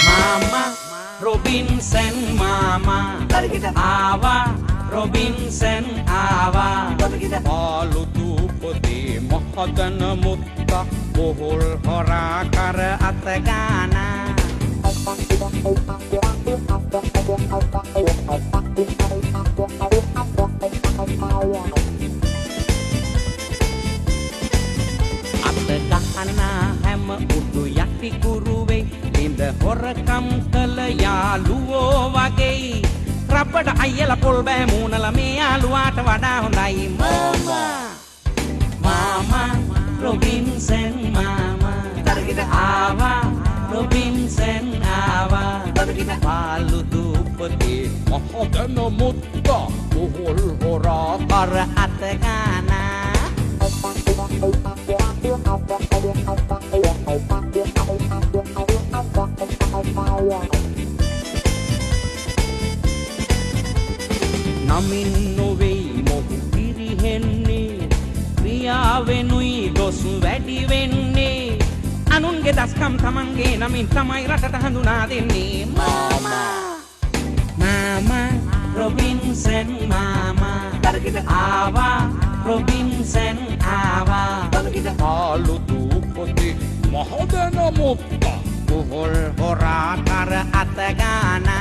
Mama Robinson Mama Ava Robinson Ava Palu dupati mahadana mutta bohol hora kar atagana atagana හැම උඩු යටි කුරුවේ ලිඳ හොරකම් කළ යාළුවෝ වගේ රබඩ අයියලා පොල් බෑ මූණලා මේ යාළුවාට වඩා හොඳයි මාමා Robinson Mama Ava Robinson Ava Palu dupati mahadana mutta bohol hora kar atagana නමින් නොවෙයි මොහු පිරිහෙන්නේ ක්‍රියාවෙනුයි දොස් වැඩි වෙන්නේ අනුන්ගේ දස්කම් තමන්ගේ නමින් තමයි රටට හඳුනා දෙන්නේ මාමා Robinson Mama Ava Robinson Ava Palu dupati mahadana mutta bohol hora kar atagana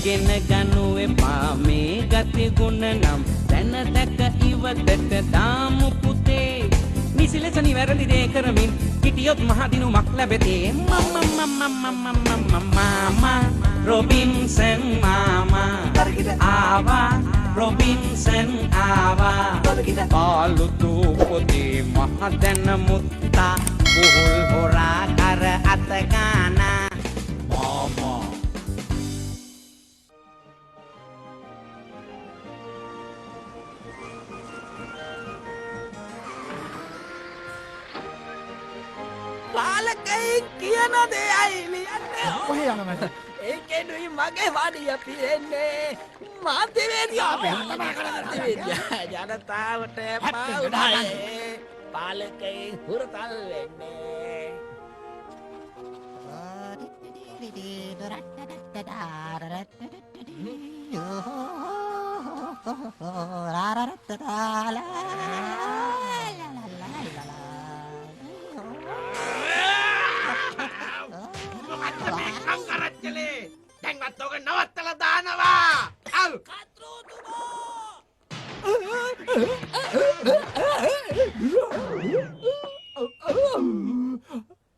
ඉගෙන ගනු එපා මේ ගති ගුණ නම් දැන දැක ඉවතට දාමු පුතේ නිසි ලෙස නිවැරදි දේ කරමින් හිටියොත් මහදිනුමක් ලැබෙතේ මාමා Robinson Mama Ava Robinson Ava Palu dupati mahadana mutta bohol hora kar atagana mama පාලකෙන් කියන දෙයයි ලියන්නේ ඔහේ යනවා ඒකෙනුයි මගේ වඩිය පිරෙන්නේ මාධ්‍යවේදියා අපේ හතම කරලා ජනතාවට පාවුනායි පාලකෙන් හුරතල් වෙන්නේ දැන්වත් ඔක නවත්තලා දානවා අල්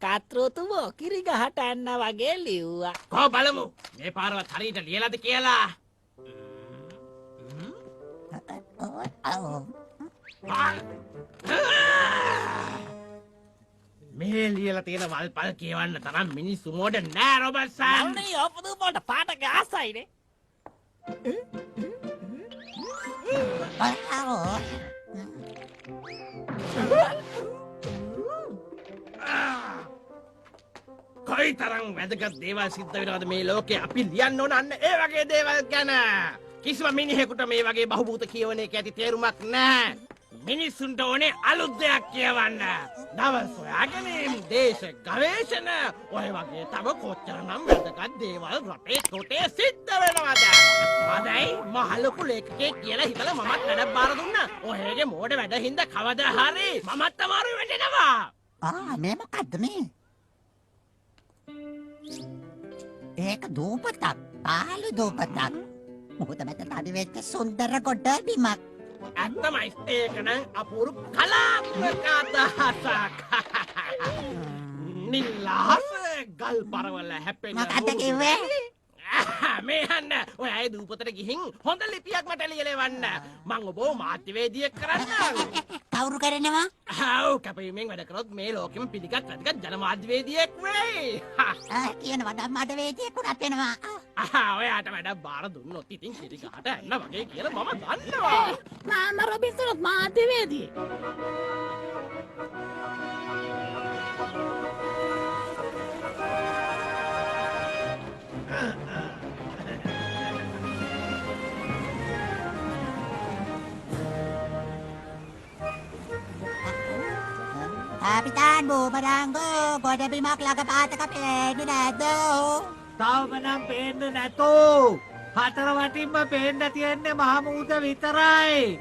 කත්‍රෝතුමෝ කිරි ගහට යන්න වගේ ලිව්වා කොහොම බලමු මේ පාරවත් හරියට ලියලාද කියලා මේ ලියලා තියෙන වල්පල් කියවන්න තරම් මිනිස්සු මොඩ නෑ රොබර්ට්සන් අනේ ඔපදුමෝට පාටක ආසයිනේ කොයි තරම් වැදගත් දේවල් සිද්ධ වෙනවද මේ ලෝකේ අපි ලියන්න ඕන අන්න ඒ වගේ දේවල් ගැන කිසිම මිනිහෙකුට මේ වගේ බහුබූත කියවන එක ඇති තේරුමක් නෑ මිනිස්සුන්ට ඕනේ අලුත් දෙයක් කියවන්න දවස් හොයාගැනීම් දේශ ගවේෂණ ඔය වගේ තව කොච්චරනම් වැදගත් දේවල් රටේ කොටේ සිද්ධ වෙනවද මදයි මහලොකු ලේඛකයෙක් කියලා හිතලා මමත් වැඩක් බාර දුන්නා ඔයගේ මෝඩ වැඩ හින්දා කවදා හරි මමත් අමාරු වෙටෙනවා මේ මොකද්ද මේ ඒක දූපතක් පාළු දූපතක් මොකද මට තඩි වෙච්ච සුන්දර කොට බිමක් ඇත්තමයි ඒක නම් අපූරු කලාත්මක අදහසක් නිල්ලාස ගල් පරවල හැපෙන මොකද්ද කිව්වේ මේ අන්න ඔය අය දූපතට ගිහින් හොඳ ලිපියක් මට ලියලවන්න මං ඔබව මාධ්‍යවේදියෙක් කරන්නම් කවුරු කරනවා ඔව් කැපවීමෙන් වැඩ කරොත් මේ ලෝකෙම පිළිගත් වැදගත් ජනමාධ්‍යවේදියෙක් වෙයි කියනවා ධම්මාධ්‍යවේදියෙක් උනත් වෙනවා ඔයාට වැඩ බාර දුන්නොත් ඉතින් කිරි ගහට එන්න වගේ කියලා මම දන්නවා. නාන්න රොබින්සන්ත් මාධ්‍යවේදී. Kapitan Boomeranggo, ගොඩබිමක් ළඟ පාතක පේන්නේ නැද්ද? තාම නම් පේන්නේ නැතෝ. හතර වටින්ම පේන්න තියෙන්නේ මහමූද විතරයි.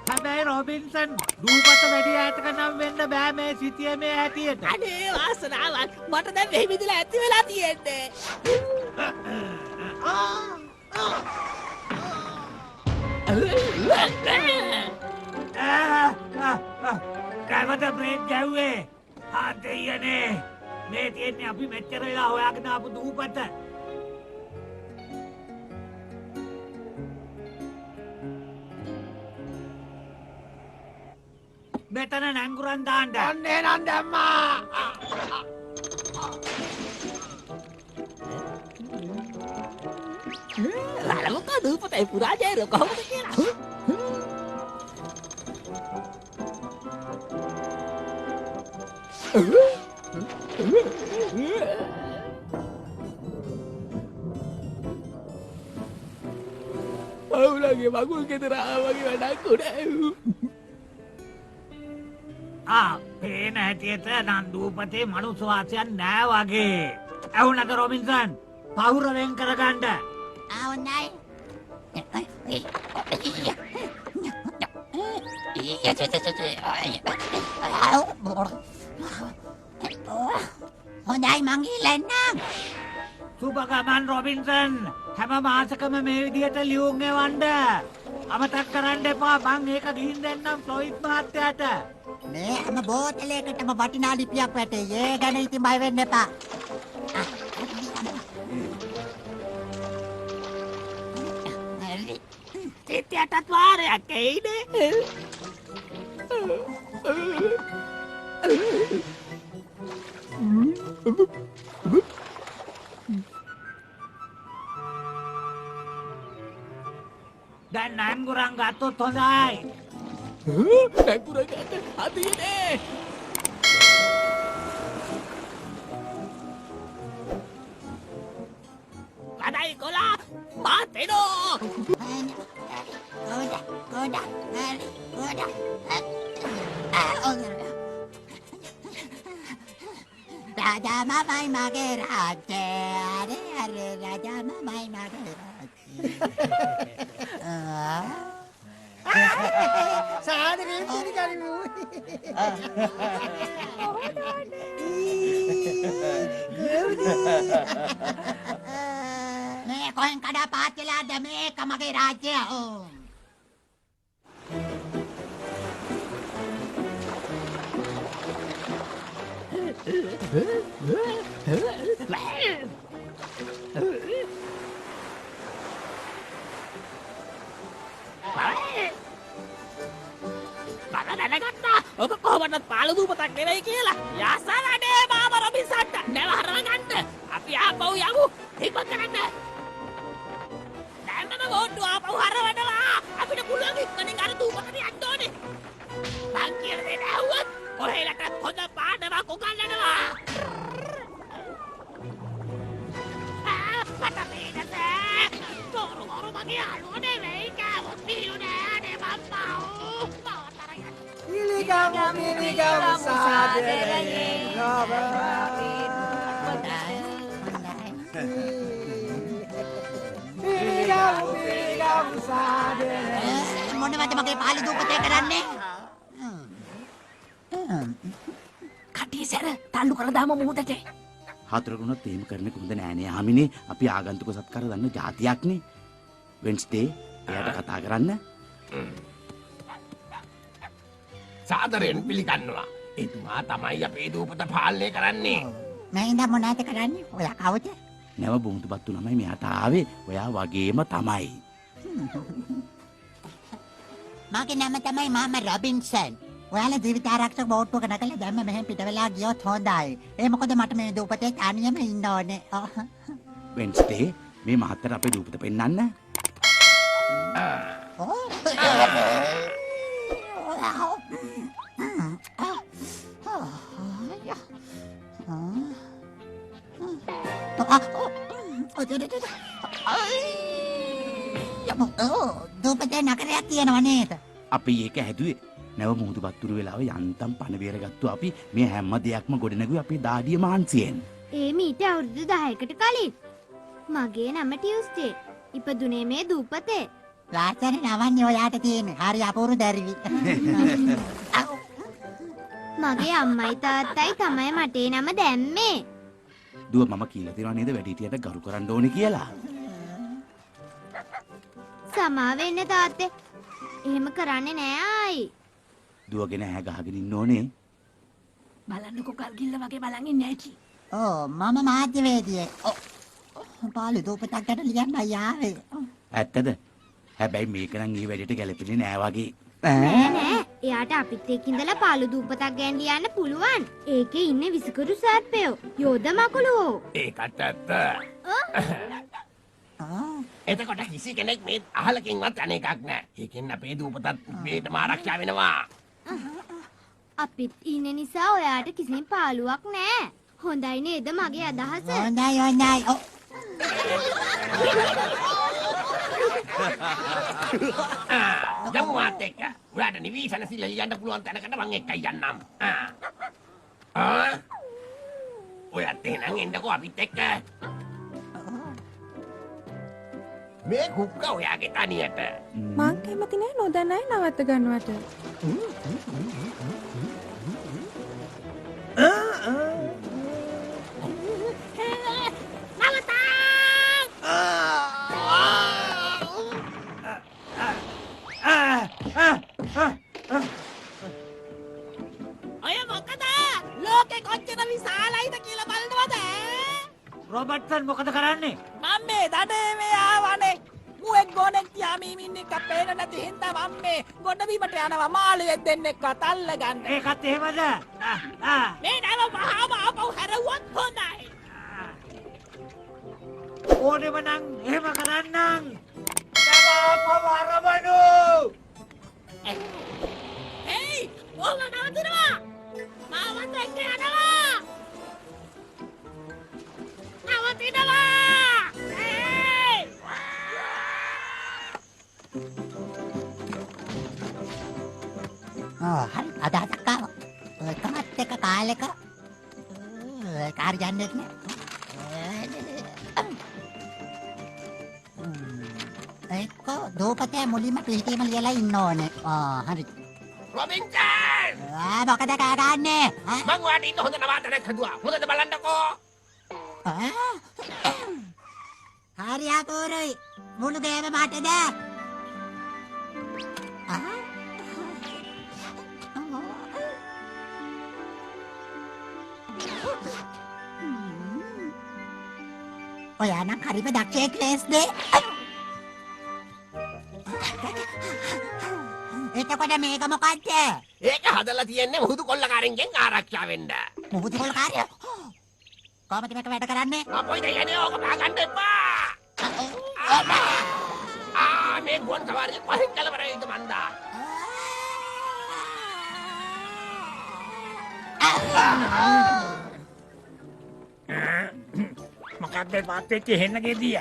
හැබැයි රොබින්සන් දූපත වැඩි ඈතක නම් වෙන්න බෑ මේ සිටියේ හැටියට. අනේ වාසනාවක් මට දැන් මෙහි විදිලා ඇති වෙලා තියෙන්නේ. කැමත බ්‍රේක් ගැව්වේ. දෙයනේ මේ තියෙන්නේ අපි මෙච්චර වෙලා හොයාගෙන ආපු දූපත. මෙතන නැංගුරන් දාන්න. ඔන්නේ නම් දැම්මා. රලවක දූපතයි පුරාජයර කොහොමද කියලා. පවුලගේ මගුල් ගෙදර ආවගේ වැඩක් උනේ. පේන හැටියට නම් දූපතේ මනුස්ස වාසයක් නෑ වගේ. ඇහුණද රොබින්සන්? පහුර වෙන් කරගන්න. ආවන්නයි. හොඳයි මං ගිහිල්ලා සුබ ගමන් රොබින්සන්. හැම මාසකම මේ විදිහට ලියුම් එවන්න. අමතක කරන්න එපා. මං ඒක ගිහින් දෙන්නම් ෆ්ලොයිඩ් මහත්තයාට. මේ හැම බෝතලයකටම වටිනා ලිපියක් වැටේ. ඒ ගැන ඉතින් බය වෙන්න එපා. සිටියටත් වාරයක් එයිනේ. දැන් නැංගුරන් ගත්තොත් හොඳයි. නැංගුරන් ගන්න අදියනේ. කඩයි කොලා මාත් එනෝ. Raja mamai mage raja, are raja mamai mage සාදරයෙන් පිළිගනිමු. මේ කොහෙන් කඩා පාත් වෙලාද මේක මගේ රාජ්‍යය. දැනගත්තා ඔක කොහොමද පාළු දූපතක් නෙවෙයි කියලා. යසරනේ මාම රොබින්සන්ට නැව හරවගන්න. අපි ආපහු යමු. ඉක්මන් කරන්න. දැන් මම ගොඩ ආපහු හරවනවා. අපිට පුළුවන් ඉක්මනින් අර දූපතට යන්න ඕනේ. මං කියන දේ නැහුවොත් කොහෙලට හොඳ පාඩමක් උගන්වනවා. මට පේනසේ තොරු මගේ අලුවනේ වෙයි කාවොත් පිළුනේ නේ මම්මා. පිළිගමු සාදරයෙන් පිළිගමු සාදරයෙන්. මොනවද මගේ පාළු දූපතේ කරන්නේ? කටි සැර තල්ලු කර දාම මුහුදට. හතරගුණත් එහෙම කරන්න කුඹද නෑනේ ආමිනේ. අපි ආගන්තුක සත්කාර දන්න જાතියක්නේ. වෙන්ස්ඩේ එයාට කතා කරන්න. සාදරයෙන් පිළිගන්නවා. එතුමා තමයි අපේ දූපත පාලනය කරන්නේ. මම ඉඳන් මොනවද කරන්නේ? ඔයා කවුද? නැව බොමුතුපත්තු ළමයි මෙයාට ආවේ. ඔයා වගේම තමයි. මගේ නම තමයි මාම රොබින්සන්. ඔයාලා ජීවිත ආරක්ෂක බෝට්ටුවක නැගලා දැම්ම මෙහෙන් පිට වෙලා ගියොත් හොඳයි. ඒ මොකද මට මේ දූපතේ තනියම ඉන්න ඕනේ. වෙන්ස්ඩේ මේ මහත්තයට අපේ දූපත පෙන්වන්න. දූපතේ නගරයක් තියෙනව නේද? අපි ඒක හැදුවේ නැව මුහුදු පත්තුරු වෙලාව යන්තම් පණ බේරගත්තු අපි මේ හැම දෙයක්ම ගොඩනැගුවේ අපේ දාඩිය මහන්සියෙන්. ඒ මීට අවුරුදු 10කට කලින්. මගේ නම ටියුස්ඩේ. ඉපදුනේ මේ දූපතේ. ලස්සන නවන්නේ ඔයාට තියෙන්නේ. හරි අපූර්ව දැරිවි. මගේ අම්මයි තාත්තයි තමයි මට ඒ නම දැම්මේ. දුව මම කියලා තියෙනවා නේද වැඩිහිටියට ගරු කරන්න ඕනේ කියලා. සමා වෙන්න තාත්තේ. එහෙම කරන්නේ නෑ ආයි. දුවගෙන හැ ගහගෙන ඉන්න ඕනේ. බලන්නකො කල්ගිල්ල වගේ බලන් ඉන්නේ ඇයි. මම මාධ්‍යවේදියෙක්. පාළු දූපතක් ගැන ලියන්න ආවේ. ඇත්තද? හැබැයි මේක නම් ඊ වැඩේට ගැලපෙන්නේ නෑ වගේ. නෑ නෑ. එයාට අපිත් එක්ක ඉඳලා පාළු දූපතක් ගැන ලියන්න පුළුවන්. ඒකේ ඉන්නේ විසිකරු සර්පයෝ. යෝධ මකුලෝ. ඒකට ඇත්ත. එතකොට කිසි කෙනෙක් මේ අහලකින්වත් යන එකක් නෑ. ඒකෙන් අපේ දූපතත් මේටම ආරක්ෂා වෙනවා. අපිත් ඉන්න නිසා ඔයාට කිසිම පාළුවක් නෑ. හොඳයි නේද මගේ අදහස? හොඳයි හොඳයි. දමුවාත් එක්ක ඔයාට නිවිසන සිල්ල ලියන්න පුළුවන් තැනකට මං එක්කයි යන්නම්. ඔයත් එහෙනම් එන්නකෝ අපිත් එක්ක. මේ කුක්ක ඔයාගේ තනියට. මං කැමති නෑ නොදැනයි නවත්ත ගන්නවට. ඔය මොකද? ලෝකෙ කොච්චර විශාලයිද කියලා බලනවද? රොබර්ට්සන් මොකද කරන්නේ? මම මේ දඩේ මේ ආවනේ. මුවෙක් ගොනෙක් යාමීමින් එක පේන නැති හින්දා මම මේ ගොඩ බිමට යනවා මාළුවෙක් දෙන්නෙක්වත් අල්ලගන්න. ඒකත් එහෙමද? මේ නම මහාම ආපහු හැරෙව්වොත් හොඳයි. ඕනෙම නම් එහෙම කරන්නම්. නමපවරබනු. හේයි, ඕක නවතිනවා. මාවත් එක්ක යනවා. නවතිනවා. හේයි. හරි අදහසක් ආවා. එකමත් එක කාලෙක කාර්යයන්නෙක් නෑ. එක්ක දූපතේ මුලින්ම පිළිතීම ලියලා ඉන්න ඕනේ. හරි. රොබින්සන්! මොකද කරන්නේ? මං ඔයාට ඉන්න හොඳ නවාතනක් හදුවා. හොඳට බලන්නකෝ. හරි අපූර්වයි. මුළු ගේම මටද? ඔයා නම් හරිම දක්ෂයෙක් ලේස්දේ. එතකොට මේක මොකක්ද? ඒක හදලා තියන්නේ මුහුදු කොල්ලකාරෙන්ගෙන් ආරක්ෂා වෙන්න. මුහුදු කොල්ලකාරයෝ? කොහමද මේක වැඩ කරන්නේ? අපොයි දෙයනේ ඕක පාගන්න එපා. මේ ගුවන් සවාරිය කොහෙන් කලවරයිද මන්දා? මොකක්ද පාත්තේ හෙන්න ගෙදිය?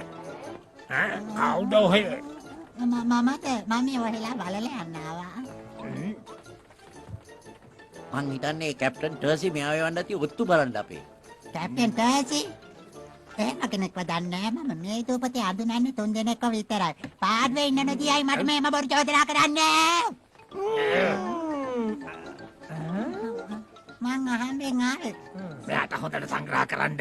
කවුද ඔය? මමද මම ඔහෙලා බලලා යන්නවා. මං හිතන්නේ කැප්ටන් ටර්සි මෙයාව යවන්න ඇති ඔත්තු බලන්න අපේ. කැප්ටන් ටර්සි? එහෙම කෙනෙක්ව දන්නේ නැහැ. මම මේ දූපතේ අඳුනන්නේ 3 දෙනෙක්ව විතරයි. පාඩුවේ ඉන්න නොදියයි මට මේම බොරු චෝදනා කරන්නේ. මං අහම්බෙන් ආවේ. මෙයාට හොඳට සංග්‍රහ කරන්න.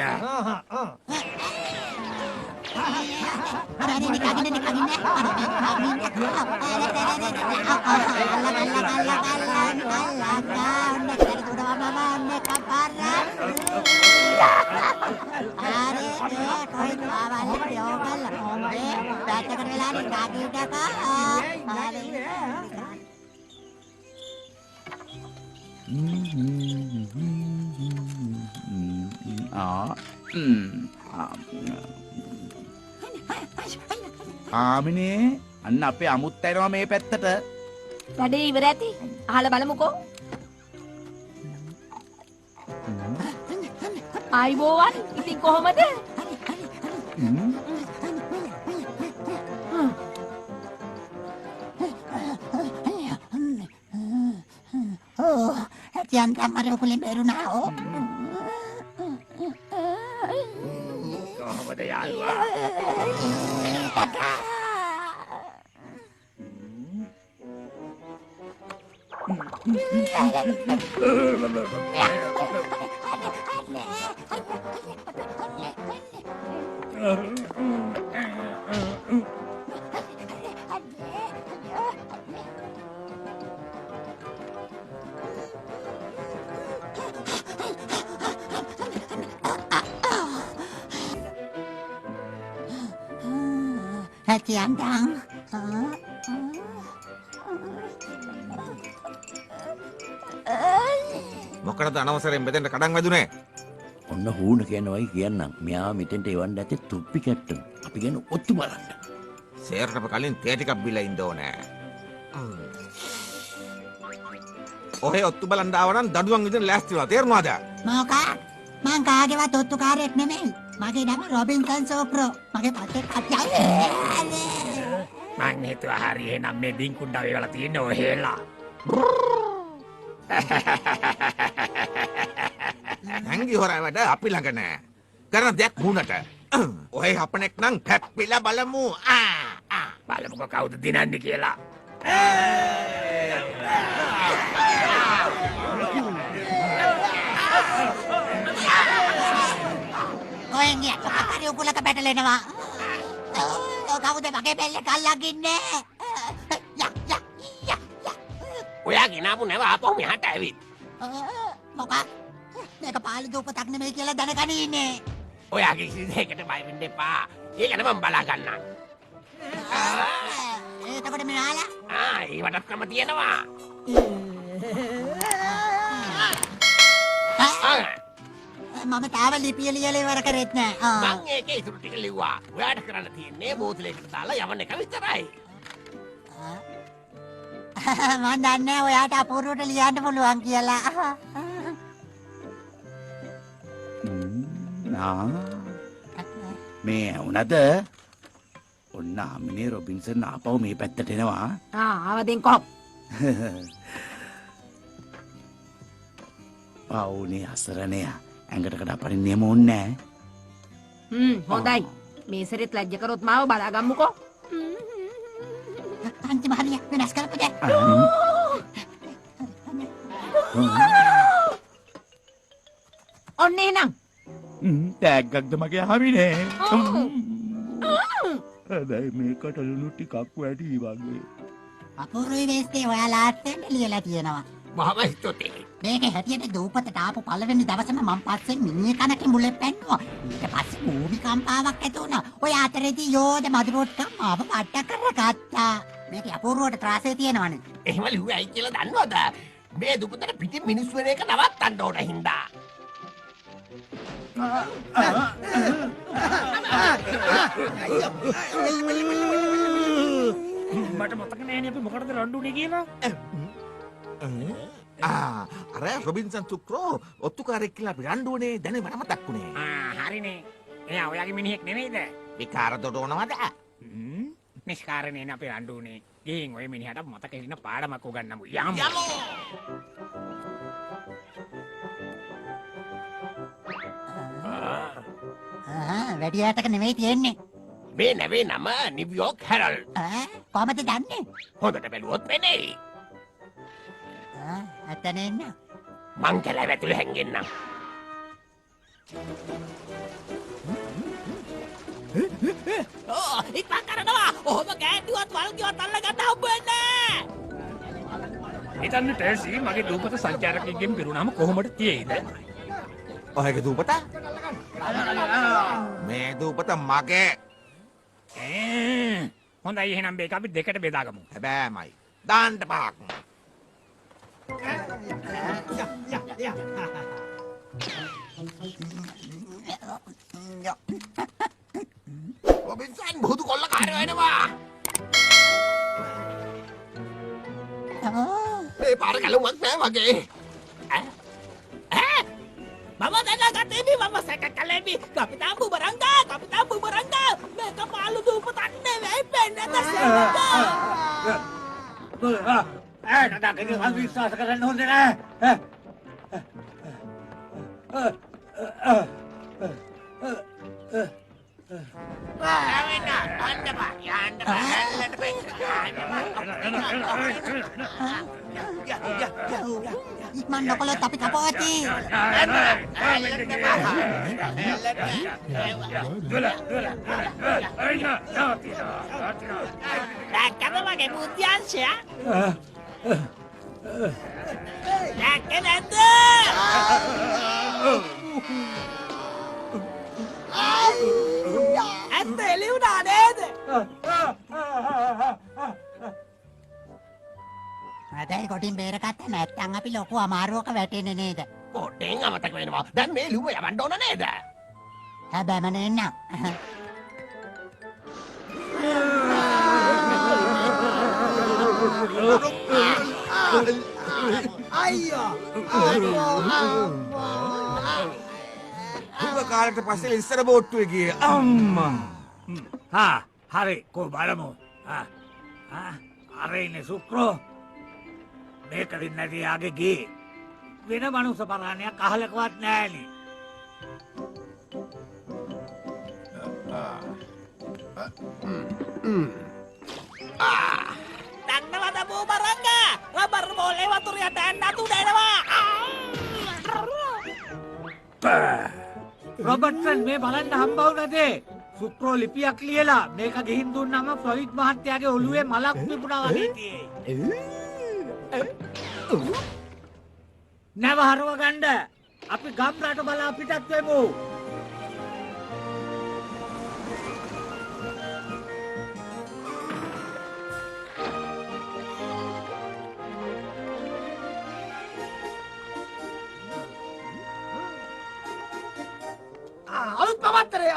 ආමිනේ අන්න අපේ අමුත් ඇනවා මේ පැත්තට. වැඩේ ඉවර ඇති. අහලා බලමුකෝ. ආයිබෝවන්. ඉතින් කොහමද? Hatian kamar kulit baru nao. කොහොමද යාළුවා? Hatian dang. මොකටද අනවසරයෙන් මෙතෙන්ට කඩන් වැදුනේ? ඔන්න හූන කියනවයි කියන්නම්. මෙයා මෙතෙන්ට එවන්න ඇත්තේ තුප්පි කැට්ටන්. අපි ගැන ඔත්තු බලන්න. සේරට අප කලින් තේ ටිකක් බිලා ඉන්න ඕනේ. ඔහේ ඔත්තු බලන්න ආව නම් දඩුවම් විදිහට ලෑස්ති වෙලා තේරුණාද? Moka? Mang kageවත් ඔත්තුකාරයෙක් නෙමෙයි. මගේ නම රොබින්සන් සෝප්‍රෝ. මගේ පත්තේ කච්චයි. මං හිතුවා හරි එහෙනම් මේ දින්කුණ්ඩා වේවලා තියෙන ඔහෙලා. හැංගි හොරා වැඩ අපි ළඟ නෑ. කරන දෙයක් වුණට. ඔහේ හපනෙක් නම් හැප්පිලා බලමු. බලමුකෝ කවුද දිනන්නේ කියලා. Koen gya, kakari ukulaka පැටලෙනවා. කවුද මගේ බෙල්ල කල්ලගින්නේ? ඔයා ගෙනාපු නැව ආපහු මෙහාට ඇවිත්. මොකක්? මේක පාළු දූපතක් නෙමෙයි කියලා දැනගනි ඉන්නේ. ඔයා කිසි දෙයකට බය වෙන්න එපා. ඒක නේ මම බලා ගන්නම්. එතකොට මෙයාලා? ඒවටත් ක්‍රම තියෙනවා. මම තාම ලිපිය ලියලා ඉවර කරෙත් නෑ. මං ඒකේ ඉතුරු ටික ලිව්වා. ඔයාට කරන්න තියෙන්නේ බෝතලයකට දාලා යවන්න එක විතරයි. මම දන්නේ ඔයාට අපූර්වට ලියන්න පුළුවන් කියලා. මේ වුණද? ඔන්න ආමිනේ රොබින්සන් ආපහු මේ පැත්තට එනවා. ආවදෙන් කොහොම? පවුනේ අසරණය. ඇඟට කඩපරින් නියම ඕනේ නෑ. හොඳයි. මේ සැරේත් ලැජ්ජ කරොත් මාව බලාගම්මුකෝ. අන්තිම හරිය වෙනස් කරපොද. ඔන්න එහෙනම්. තෑග්ගක්ද මගේ ආමිනේ. හැබැයි මේකට ලුණු ටිකක් වැඩි වගේ. අපූර්වයි වෙස්ටේ ඔයාලාට ලියලා තියෙනවා. බොහොම ස්තුතියි. මේක හැටියට දූපතට ආපු පළවෙනි දවසම මම පස්සේ මිනිහ කනකින් මුලෙන් පැන්නුවා. ඊට පස්සේ භූමිකම්පාවක් ඇති වුණා. ඔය අතරේදී යෝධ මදුරුවට්ටම් මාව පට්ට කරගත්තා. මේක අපූර්වට ත්‍රාසයේ තියෙනවනේ. එහෙම ලිව්වයි කියලා දන්නවද? මේ දුපතට පිටින් මිනිස්සු වෙන එක නවත්තන්න ඕන හින්දා. මට මතක නෑනේ අපි මොකටද රණ්ඩුනේ කියලා. අර රොබින්සන් සුක්‍රෝ ඔත්තුකාරයෙක් කියලා අපි රණ්ඩුවනේ. දැන් මට මතක් වුණේ. හරිනේ. එයා ඔයාගේ මිනිහෙක් නෙමෙයිද? විකාර දොඩවනවද? නිෂ්කාරණේන අපි රණ්ඩුනේ. ගිහින් ඔය මිනිහට මතක හිටින පාඩමක් උගන්වමු. යමු. වැඩියාටක නෙමෙයි තියෙන්නේ. මේ නැවේ නම නිව්යෝක් හැරල්ඩ්. කොහමද දන්නේ? හොඳට බැලුවොත් වෙන්නේ. අතන එන්න. මං කැලෑ වැතුලේ හැංගෙන්නම්. ඉක්මන් කරනවා. ඔහොම කෑන්ඩුවත් වල්කිවත් අල්ලගන්න හම්බ වෙන්නේ. හිතන්න ටෙල්සි මගේ දූපත සංචාරකයෙක්ගෙන් පිරුණාම කොහොමද තියෙයිද? ඔහේගේ දූපත? මේ දූපත මගේ. හොඳයි එහෙනම් මේක අපි දෙකට බෙදාගමු. හැබෑමයි. දාන්න පහක්. රොබින්සන් බුදු කොල්ල කාර්ය වෙනවා. මේ පාර කලුමක් නෑ වගේ. මම දැනගත්තේ මම සැක කළේමි කපිතාන් බුබරංගා මේක පාළු දූපතක් නෙවෙයි පෙන්නත සෙල්ලම්. නඩකේ මම විශ්වාස කරන්න හොඳ නෑ. ඉක්මන් නොකළොත් අපි කපවති. දැක්කද මගේ බුද්ධ්‍යංශය? දැක්කේ නැද්ද? ඇත්ත එළි වුණා නේද? හැබැයි කොටින් බේරගත්ත නැත්නම් අපි ලොකු අමාරුවක වැටෙන්නේ නේද? පොඩ්ඩෙන් අමතක වෙනවා. දැන් මේ ලිව්ව යවන්න ඕන නේද? හැබැයිම නේන්න. කාලට පස්සේ ඉස්සර බෝට්ටුවේ ගියේ අම්මා. හරි කෝ බලමු. අර ඉන්නේ සුක්‍රෝ. මේක දින් නැති යාගේ ගේ. වෙන මනුස්ස පරාණයක් අහලකවත් නෑනේ. දන්නවද බුබරංගා? රබර් බෝලේ වතුර යට ඇන්නතු දෙනවා. රොබර්ට්සන් මේ බලන්න හම්බවුණද? සුක්‍රෝ ලිපියක් ලියලා මේක ගිහින් දුන්නම ෆ්ලොයිඩ් මහත්තයාගේ ඔළුවේ මලක් තිබුණා වගේ තියෙයි. නැව හරව ගන්න. අපි ගම්රට බලා පිටත් වෙමු.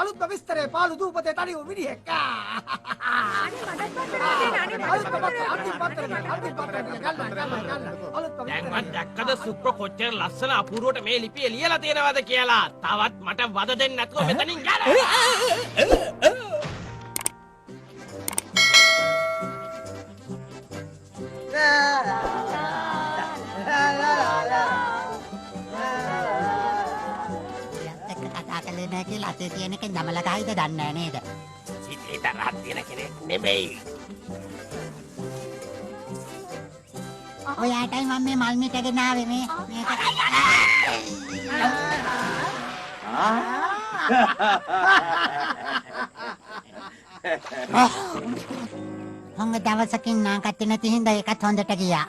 අලුත් විස්තරේ පාළු දූපතේ තනිව මිනිහෙක්. දැන්වත් දැක්කද සුප්‍ර කොච්චර ලස්සන අපූර්වට මේ ලිපිය ලියලා තියෙනවද කියලා. තවත් මට වද දෙන්න නැතුව මෙතනින් යන්න. කියලා අතේ තියෙන එක දමල ගහයිද දන්නේ නැහැ නේද? සිතේ තරහක් තියෙන කෙනෙක් නෙමෙයි. ඔයාටයි මම මේ මල් මිට ගෙන ආවේ මේක. හංග දවසකින් නාකත් නැති හින්දා ඒකත් හොඳට ගියා.